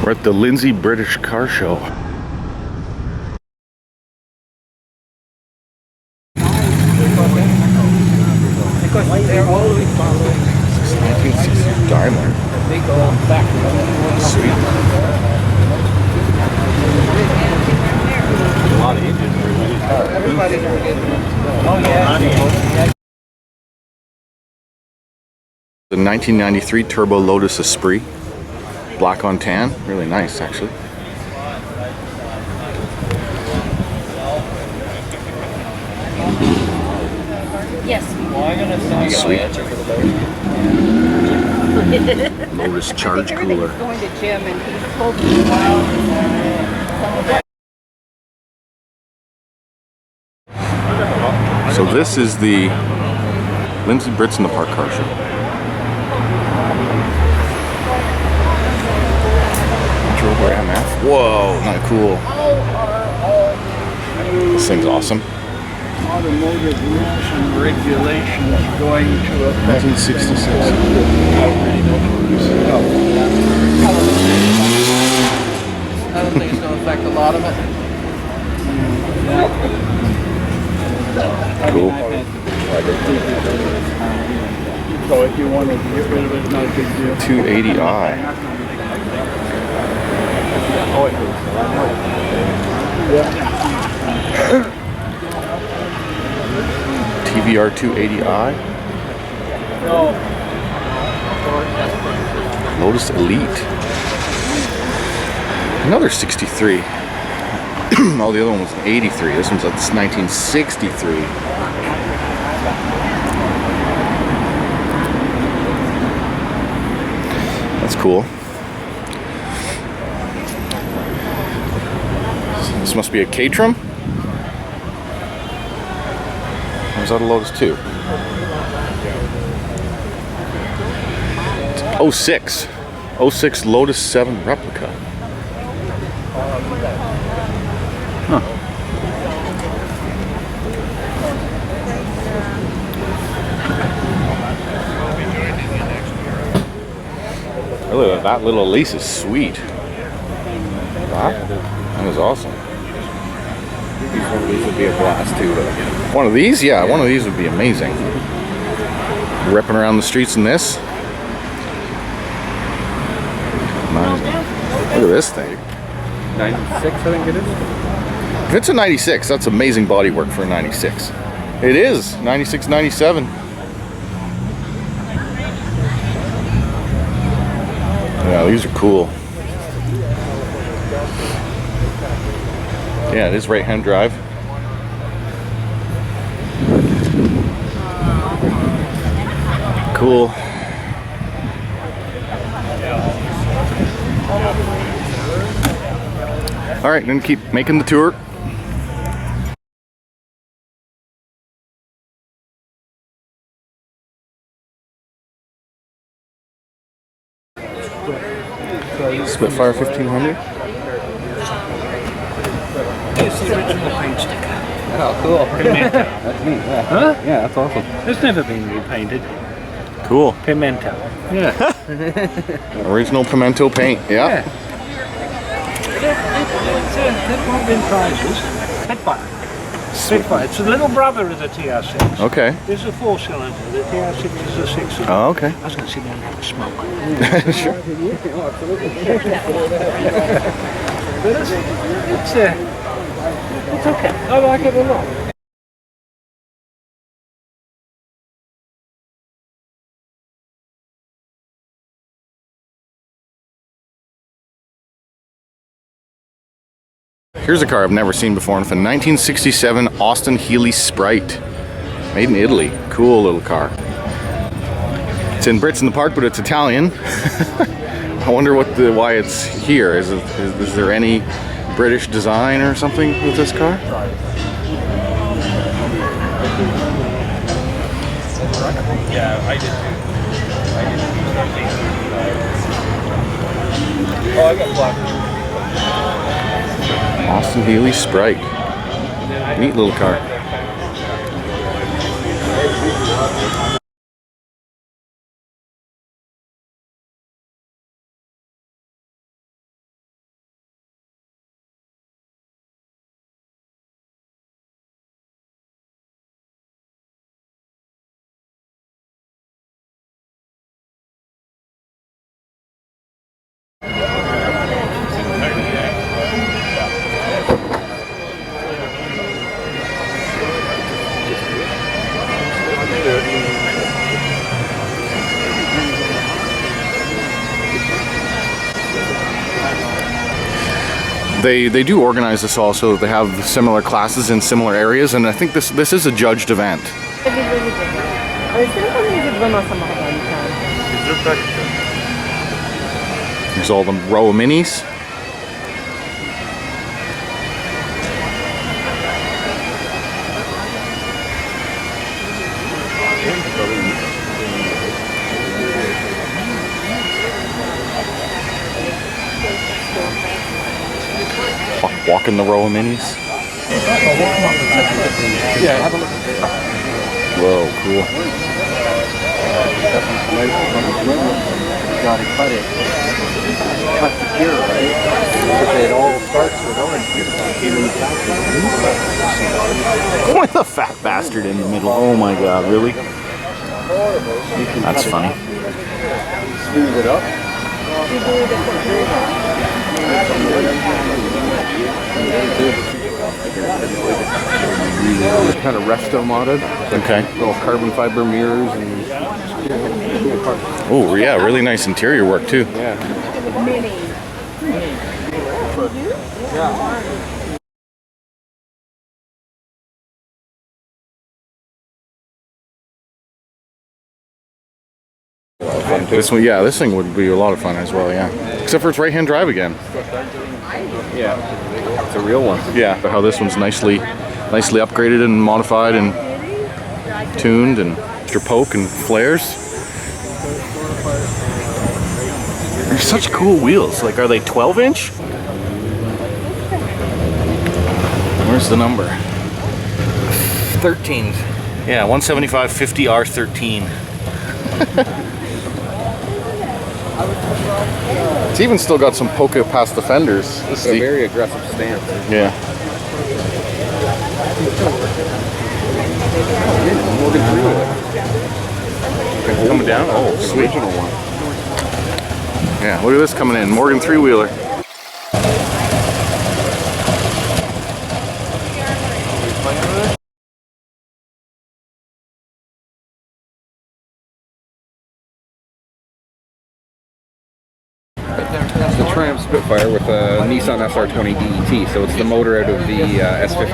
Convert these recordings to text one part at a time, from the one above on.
We're at the Lindsay British Car Show. Because they're always following. 1960 Daimler. They go back. Sweet. A lot of engines for these cars. Everybody's forgetting. Oh yeah. The 1993 Turbo Lotus Esprit. Black on tan. Really nice, actually. Yes. Well, I'm gonna send you Sweet. my answer for the boat. Lotus Charge Cooler. Everything's going to Jim, and he's told me about. So this is the Lindsay Brits in the Park Car Show. Jaguar MF. Whoa, not cool. This thing's awesome. Automotive rules and regulations going to affect 1966. I don't think it's going to affect a lot of it. Cool. So if you want to get rid of it, not a big deal. 280i. TVR 280i. Lotus Elite. Another 63. Oh, the other one was an 83. This one's 1963. That's cool. This must be a Caterham. Or is that a Lotus 2? 06. 06 Lotus 7 replica. Huh. Really, that little Elise is sweet. That is awesome. One of these would be a blast too, though. One of these? Yeah, one of these would be amazing. Ripping around the streets in this. Amazing. Look at this thing. 96, I think it is. If it's a 96, that's amazing bodywork for a 96. It is. 96, 97. Yeah, these are cool. Yeah, it is right-hand drive. Cool. All right, then keep making the tour. Spitfire 1500. It's the original paint sticker. Oh, cool. Pimento. That's neat. Yeah. Huh? Yeah, that's awesome. It's never been repainted. Cool. Pimento. Yeah. Original pimento paint. Yeah. They've not been prizes. Spitfire. Spitfire. It's the little brother of the TR6. Okay. This is a 4-cylinder. The TR6 is a 6-cylinder. Oh, okay. I was going to sit down and have a smoke. Sure. But it's okay. I like it a lot. Here's a car I've never seen before. It's a 1967 Austin Healey Sprite. Made in Italy. Cool little car. It's in Brits in the Park, but it's Italian. I wonder why it's here. Is there any British design or something with this car? Yeah, I did too. Oh, I got black. Austin Healey Sprite. Neat little car. They do organize this all so that they have similar classes in similar areas, and I think this is a judged event. There's all the row of minis. Walking the row of minis. Yeah, have a look. Whoa, cool. Gotta cut it. Cut the cure, right? It all starts with orange. With a fat bastard in the middle. Oh my god, really? That's funny. Smooth it up. Kind of resto modded. Okay. Little carbon fiber mirrors and Oh yeah, really nice interior work too. yeah. This one, yeah, this thing would be a lot of fun as well, yeah. Except for its right-hand drive again. Yeah. It's a real one. Yeah, but how this one's nicely upgraded and modified and tuned, and extra poke and flares. They're such cool wheels. Like, are they 12-inch? Where's the number? 13. Yeah, 175 50 R13. It's even still got some polka past the fenders. It's a very aggressive stance. Yeah. Coming down? Oh, sweet. Original one. Yeah, look at this coming in. Morgan three-wheeler. It's the Triumph Spitfire with a Nissan SR20 DET, so it's the motor out of the S15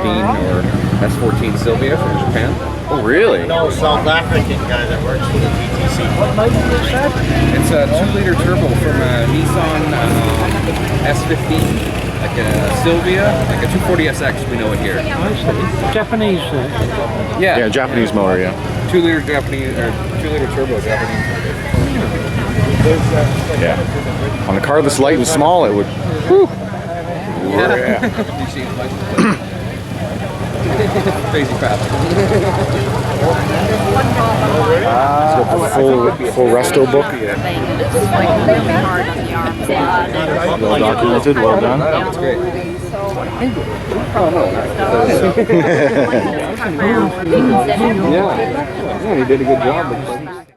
or S14 Sylvia from Japan. Oh, really? No, South African guy that works for the TTC. What motor is that? It's a 2-liter turbo from a Nissan S15, like a Sylvia, like a 240SX, we know it here. I see. Japanese. Yeah, Yeah, Japanese motor, yeah. 2-liter Japanese, or 2-liter turbo Japanese. Yeah. On a car this light and small, it would. Whew. Yeah. You see it like crazy fast. It's got the full resto book. Well documented, well done. That's great. Yeah, he did a good job.